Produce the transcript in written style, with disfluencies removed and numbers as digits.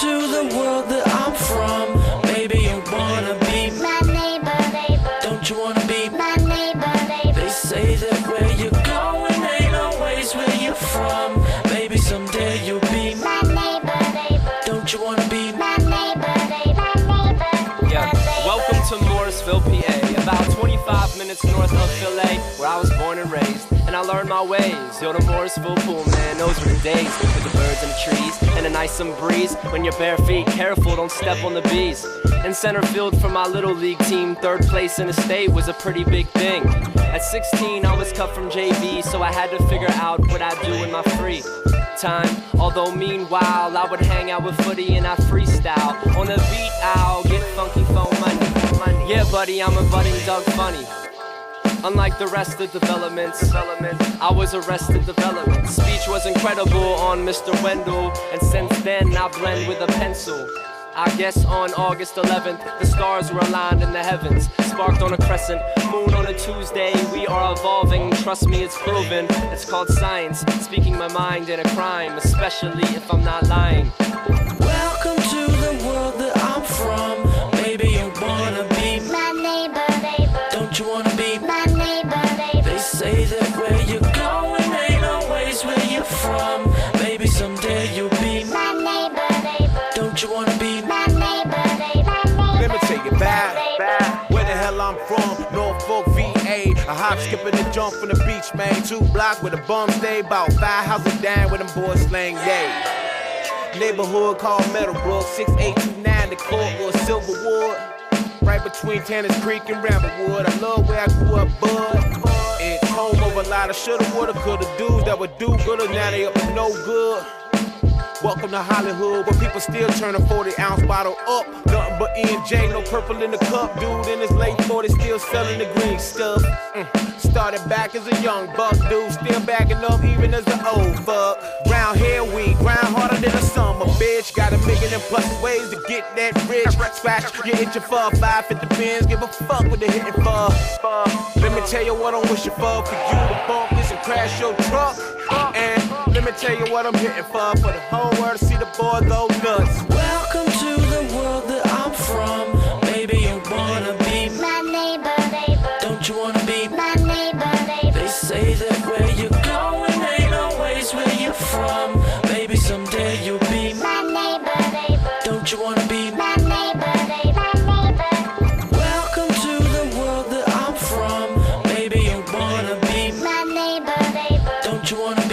to the world that I'm from. Maybe you wanna be my neighbor, neighbor. Don't you wanna be My neighbor, neighbor. They say that where you're going ain't always where you're from. Maybe someday you'll be my neighbor, neighbor. Don't you wanna be my neighbor, neighbor, neighbor? Yeah, welcome to Morrisville, PA, about 25 minutes north of Philly, where I was born and raised, and I learned my ways. Yo, the Morrisville pool, man, those were the days with the birds and the trees, and a nice some breeze. When you're bare feet, careful, don't step on the bees. In center field for my little league team, third place in the state was a pretty big thing. At 16, I was cut from JV, so I had to figure out what I'd do in my free time. Although meanwhile, I would hang out with footy and I freestyle. On the beat, I'll get funky phone money. Yeah, buddy, I'm a budding Doug Funny. Unlike the rest of developments, I was arrested development. Speech was incredible on Mr. Wendell, and since then I blend with a pencil. I guess on August 11th, the stars were aligned in the heavens, sparked on a crescent, moon on a Tuesday. We are evolving, trust me, it's proven. It's called science, speaking my mind in a crime, especially if I'm not lying. Welcome to the world that I'm from. Maybe you wanna be my neighbor, neighbor. Don't you wanna be my neighbor, neighbor? They say that where you're going ain't always where you're from. Maybe someday you'll be my neighbor, neighbor. Don't you wanna be my neighbor, neighbor? Let me take it back. Where the hell I'm from, Norfolk, VA. A hop, skip, and a jump from the beach, man. 2 blocks where the bums stay. About 5 houses down where them boys slang yay. Neighborhood called Meadowbrook, 6829, the court was Silverwood. Right between Tanner's Creek and Ramblewood. I love where I grew up, bud. It's home of a lot of shoulda, woulda, coulda dudes that would do gooder. Now they up to no good. Welcome to Hollywood, where people still turn a 40-ounce bottle up. Nothing but E&J, no purple in the cup. Dude in his late 40s still selling the green stuff. Started back as a young buck, dude, still backing up even as an old fuck. Round here we grind harder than a summer, bitch. Got a million and plus ways to get that rich. Scratch, you itching for 550 pins, give a fuck what they hitting for. Let me tell you what I'm wishing for you to bump this and crash your truck. And let me tell you what I'm hitting for the whole world to see the boy go nuts. Welcome to the world that I'm from. Maybe you wanna be my neighbor, neighbor. Don't you wanna be my neighbor, neighbor? They say that where you're going ain't always where you're from. Maybe someday you'll be my neighbor, neighbor. Don't you wanna be my neighbor, neighbor, neighbor? Welcome to the world that I'm from. Maybe you wanna be my neighbor, neighbor. Don't you wanna